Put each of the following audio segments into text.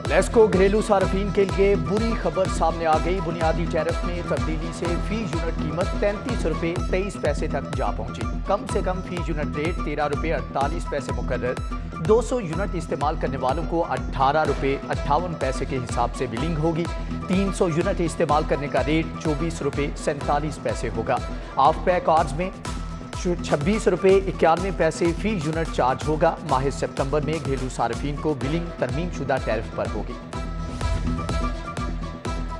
लेस्को घरेलू सार्फिन के लिए बुरी खबर सामने आ गई। बुनियादी टैरिफ में तब्दीली से फी यूनिट कीमत 33 रुपये 23 पैसे तक जा पहुंची। कम से कम फी यूनिट रेट 13 रुपये 48 पैसे मुकर्रर। 200 यूनिट इस्तेमाल करने वालों को 18 रुपये 58 पैसे के हिसाब से बिलिंग होगी। 300 यूनिट इस्तेमाल करने का रेट 24 रुपये 47 पैसे होगा। ऑफ पैक कार्ड्स में 26 रुपये 91 पैसे फी यूनिट चार्ज होगा। माह सितंबर में घरेलू सार्फिन को बिलिंग तरमीम शुदा टैरिफ पर होगी।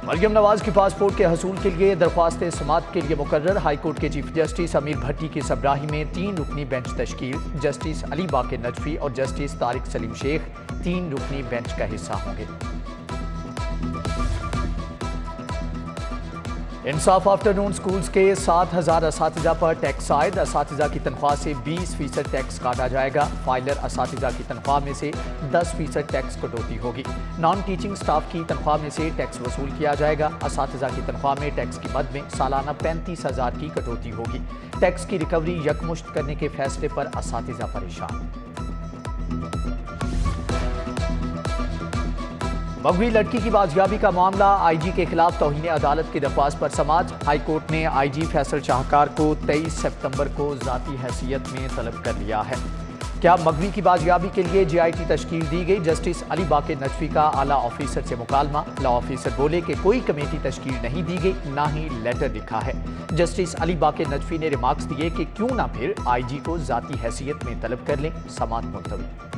मरियम नवाज की पासपोर्ट के हसूल के लिए दरख्वास्त समाअत के लिए मुकर्रर। हाई कोर्ट के चीफ जस्टिस अमीर भट्टी की सरबराही में 3 रुकनी बेंच तश्कील। जस्टिस अली बाकर नजफी और जस्टिस तारिक सलीम शेख 3 रुकनी बेंच का हिस्सा होंगे। इंसाफ आफ्टरनून स्कूल्स के 7,000 असातिज़ा पर टैक्स आयद। असातिज़ा की तनख्वाह से 20% टैक्स काटा जाएगा। फाइलर असातिज़ा की तनख्वाह में से 10% टैक्स कटौती होगी। नॉन टीचिंग स्टाफ की तनख्वाह में से टैक्स वसूल किया जाएगा। असातिज़ा की तनख्वाह में टैक्स की मद में सालाना 35,000 की कटौती होगी। टैक्स की रिकवरी यकमुश्त करने के फैसले पर असातिज़ा परेशान। मगवी लड़की की बाजियाबी का मामला। आईजी के खिलाफ तौहीन अदालत की दरख्वास्त पर समाअत। हाई कोर्ट ने आईजी फैसल शाहकार को 23 सितंबर को ज़ाती हैसियत में तलब कर लिया है। क्या मगवी की बाजियाबी के लिए JIT तश्कील दी गई? जस्टिस अली बाकर नजफी का आला ऑफिसर से मुकालमा। लॉ ऑफिसर बोले कि कोई कमेटी तश्कील नहीं दी गई, ना ही लेटर लिखा है। जस्टिस अली बाकर नजफी ने रिमार्क्स दिए कि क्यों ना फिर आईजी को ज़ाती हैसियत में तलब कर लें। समाअत मुलतवी।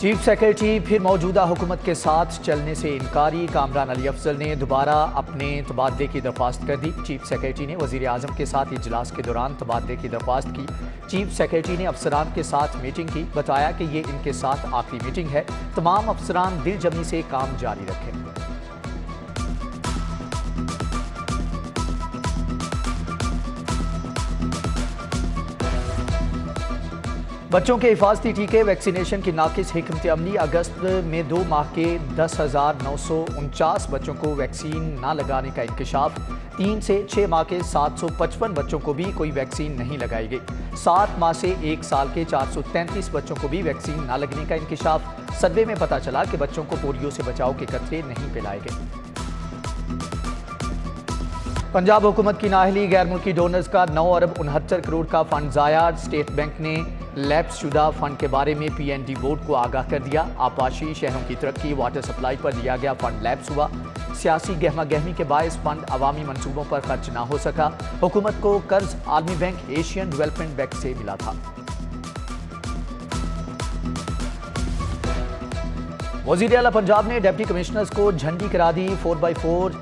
चीफ सेक्रेटरी फिर मौजूदा हुकूमत के साथ चलने से इनकारी। कामरान अली अफजल ने दोबारा अपने तबादले की दरख्वास्त कर दी। चीफ सेक्रेटरी ने वज़ीर आज़म के साथ इजलास के दौरान तबादले की दरख्वास्त की। चीफ सेक्रेटरी ने अफसरान के साथ मीटिंग की। बताया कि ये इनके साथ आखिरी मीटिंग है। तमाम अफसरान दिलजमी से काम जारी रखें। बच्चों के हिफाजती टीके वैक्सीनेशन की नाकिस हिकमत अमली। अगस्त में 2 माह के 10,949 बच्चों को वैक्सीन ना लगाने का इंकशाफ। 3 से 6 माह के 755 बच्चों को भी कोई वैक्सीन नहीं लगाई गई। 7 माह से 1 साल के 433 बच्चों को भी वैक्सीन ना लगने का इंकशाफ। सर्वे में पता चला कि बच्चों को पोलियो से बचाव के कतरे नहीं पिलाए गए। पंजाब हुकूमत की नाअहली। गैर मुल्की डोनर्स का 9 अरब 69 करोड़ का फंड ज़ाया। स्टेट बैंक ने लैप्स शुदा फंड के बारे में PND बोर्ड को आगाह कर दिया। आपाशी शहरों की तरक्की वाटर सप्लाई पर दिया गया फंड लैप्स हुआ। सियासी गहमा गहमी के बायस फंड अवामी मंसूबों पर खर्च ना हो सका। हुकूमत को कर्ज आलमी बैंक एशियन डेवलपमेंट बैंक से मिला था। वज़ीर आला पंजाब ने डिप्टी कमिश्नर्स को झंडी करा दी। 4x4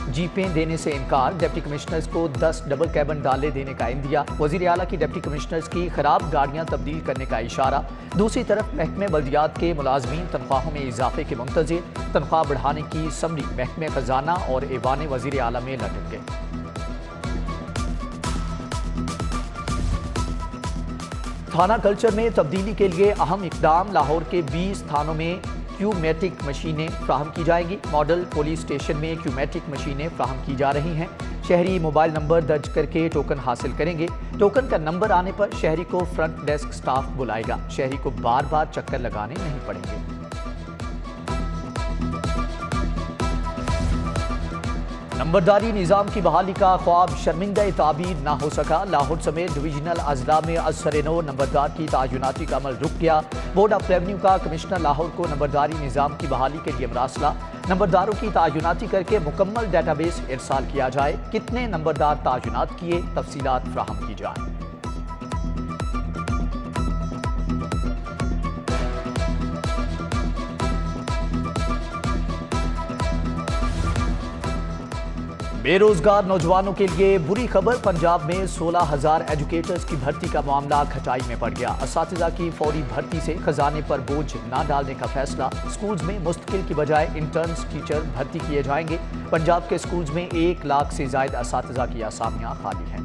जीपें देने से इनकार। डिप्टी कमिश्नर्स को 10 डबल कैबिन डाले देने का इंदिया। वज़ीर आला की डिप्टी कमिश्नर्स की खराब गाड़ियां तब्दील करने का इशारा। दूसरी तरफ महकमे बल्दियात के मुलाजमीन तनख्वाहों में इजाफे के मुंतज़िर। तनख्वाह बढ़ाने की समरी महकमे खजाना और ऐवान वज़ीर आला में लटक गए। थाना कल्चर में तब्दीली के लिए अहम इकदाम। लाहौर के 20 थानों में क्यूमेटिक मशीनें फ्राहम की जाएंगी। मॉडल पुलिस स्टेशन में क्यूमेटिक मशीनें फ्राहम की जा रही हैं। शहरी मोबाइल नंबर दर्ज करके टोकन हासिल करेंगे। टोकन का नंबर आने पर शहरी को फ्रंट डेस्क स्टाफ बुलाएगा। शहरी को बार बार चक्कर लगाने नहीं पड़ेंगे। नंबरदारी निज़ाम की बहाली का ख्वाब शर्मिंदा ताबीर ना हो सका। लाहौर समेत डिवीजनल अजला में असर-ए-नौ नंबरदार की तायुनाती का अमल रुक गया। बोर्ड ऑफ रेवेन्यू का कमिश्नर लाहौर को नंबरदारी निज़ाम की बहाली के लिए मरासला। नंबरदारों की तायुनाती करके मुकम्मल डेटाबेस इरसाल किया जाए। कितने नंबरदार तायुनात किए, तफसीलात फ्राहम की जाए। बेरोजगार नौजवानों के लिए बुरी खबर। पंजाब में 16,000 एजुकेटर्स की भर्ती का मामला खटाई में पड़ गया। असातिज़ा की फौरी भर्ती से खजाने पर बोझ न डालने का फैसला। स्कूल्स में मुस्तकिल की बजाय इंटर्न्स टीचर भर्ती किए जाएंगे। पंजाब के स्कूल्स में 1 लाख से ज़ायद असातिज़ा की असामियां खाली हैं।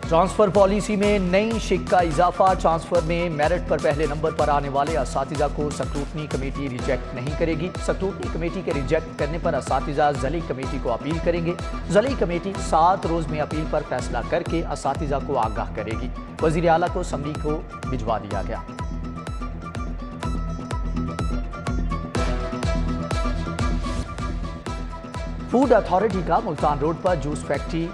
ट्रांसफर पॉलिसी में नई शिक का इजाफा। ट्रांसफर में मेरिट पर पहले नंबर पर आने वाले असातिज़ा को स्क्रूटनी कमेटी रिजेक्ट नहीं करेगी। स्क्रूटनी कमेटी के रिजेक्ट करने पर असातिज़ा ज़ली कमेटी को अपील करेंगे। ज़ली कमेटी 7 रोज़ में अपील पर फैसला करके असातिज़ा को आगाह करेगी। वज़ीर आला को असम्बली को भिजवा दिया गया। फूड अथॉरिटी का मुल्तान रोड पर जूस फैक्ट्री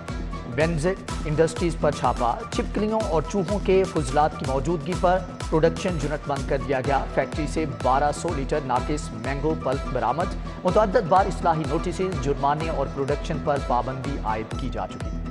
बेंजिक इंडस्ट्रीज पर छापा। छिपकलियों और चूहों के फुजलात की मौजूदगी पर प्रोडक्शन यूनिट बंद कर दिया गया। फैक्ट्री से 1200 लीटर नाकिस मैंगो पल्प बरामद। मुतअद्दिद बार इस्लाही नोटिस, जुर्माने और प्रोडक्शन पर पाबंदी आयद की जा चुकी।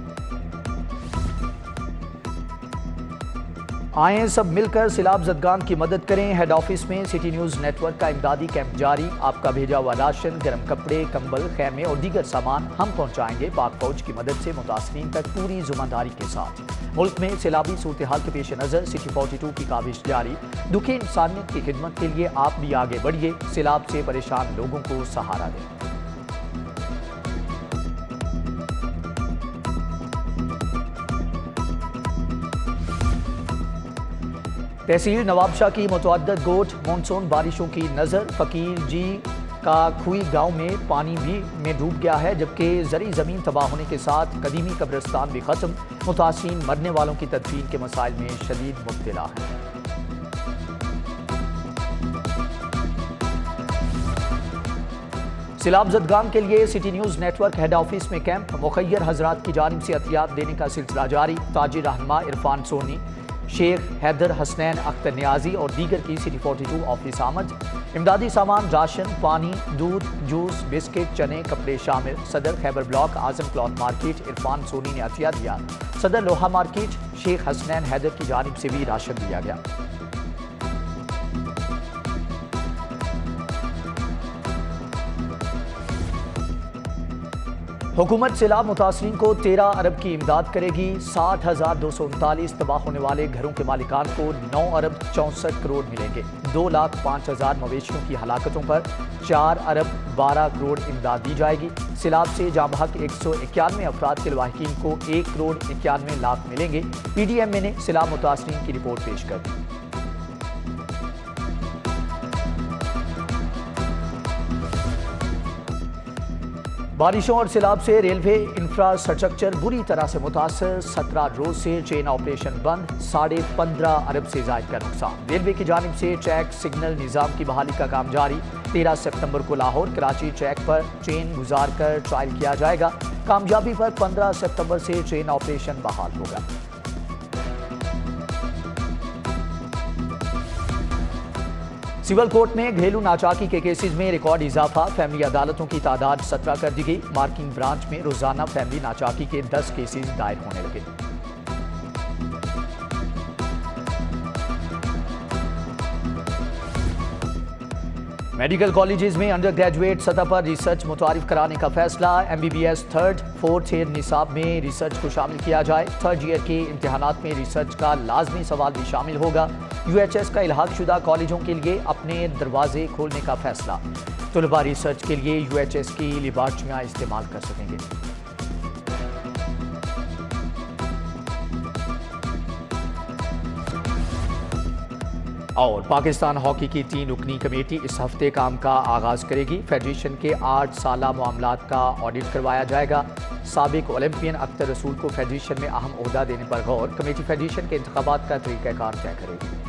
आएं सब मिलकर सैलाब ज़दगान की मदद करें। हेड ऑफिस में सिटी न्यूज़ नेटवर्क का इमदादी कैंप जारी। आपका भेजा हुआ राशन, गर्म कपड़े, कंबल, खैमे और दीगर सामान हम पहुंचाएंगे। पाक फौज की मदद से मुतासरीन तक पूरी जिम्मेदारी के साथ। मुल्क में सैलाबी सूरत हाल के पेश नज़र सिटी 42 की काविश जारी। दुखी इंसानियत की खिदमत के लिए आप भी आगे बढ़िए। सैलाब से परेशान लोगों को सहारा दें। तहसील नवाबशाह की मुतअद्दिद गोट मानसून बारिशों की नज़र। फकीर जी का खुई गांव में पानी भी में डूब गया है, जबकि ज़री ज़मीन तबाह होने के साथ कदीमी कब्रिस्तान भी ख़त्म। मुतासिरीन मरने वालों की तदफीन के मसाइल में शदीद मुब्तला हैं। सैलाब ज़दगान के लिए city news network head office में कैंप। मुखय्यर हजरात की जानिब से अतियात देने का सिलसिला जारी। ताजिर रहनुमा इरफान सोनी, शेख हैदर हसनैन अख्तर नियाजी और दीगर की सिटी 42 ऑफिस आमद। इमदादी सामान राशन, पानी, दूध, जूस, बिस्किट, चने, कपड़े शामिल। सदर खैबर ब्लॉक आजम क्लॉथ मार्केट इरफान सोनी ने अतिया दिया। सदर लोहा मार्केट शेख हसनैन हैदर की जानिब से भी राशन दिया गया। हुकूमत सैलाब मुतासरीन को 13 अरब की इमदाद करेगी। 60,239 तबाह होने वाले घरों के मालिकान को 9 अरब 64 करोड़ मिलेंगे। 2,05,000 मवेशियों की हलाकतों पर 4 अरब 12 करोड़ इमदाद दी जाएगी। सैलाब से जामहक 191 अफराद के लवाहिकीन को 1 करोड़ 91 लाख मिलेंगे। PDMA ने सैलाब मुतासरीन की रिपोर्ट पेश कर दी। बारिशों और सैलाब से रेलवे इंफ्रास्ट्रक्चर बुरी तरह से मुतासर। 17 रोज से ट्रेन ऑपरेशन बंद। 15.5 अरब से जायद का नुकसान। रेलवे की जानिब से ट्रैक सिग्नल निज़ाम की बहाली का काम जारी। 13 सितंबर को लाहौर कराची ट्रैक पर ट्रेन गुजार कर ट्रायल किया जाएगा। कामयाबी पर 15 सितंबर से ट्रेन ऑपरेशन बहाल होगा। सिविल कोर्ट में घरेलू नाचाकी के केसेस में रिकॉर्ड इजाफा। फैमिली अदालतों की तादाद 17 कर दी गई। मार्किंग ब्रांच में रोजाना फैमिली नाचाकी के 10 केसेस दायर होने लगे। मेडिकल कॉलेजेस में अंडर ग्रेजुएट सतह पर रिसर्च मुतारिफ कराने का फैसला। MBBS 3rd 4th ईयर निसाब में रिसर्च को शामिल किया जाए। 3rd ईयर के इम्तिहानात में रिसर्च का लाजमी सवाल भी शामिल होगा। UHS का इल्हाक शुदा कॉलेजों के लिए अपने दरवाजे खोलने का फैसला। तलबा रिसर्च के लिए UHS की लेबॉर्ट्रियाँ इस्तेमाल कर सकेंगे। और पाकिस्तान हॉकी की 3 रुकनी कमेटी इस हफ्ते काम का आगाज करेगी। फेडरेशन के 8 साला मामलात का ऑडिट करवाया जाएगा। साबिक ओलंपियन अख्तर रसूल को फेडरेशन में अहम ओहदा देने पर गौर। कमेटी फेडरेशन के इंतखाबात का तरीक़ाकार तय करेगी।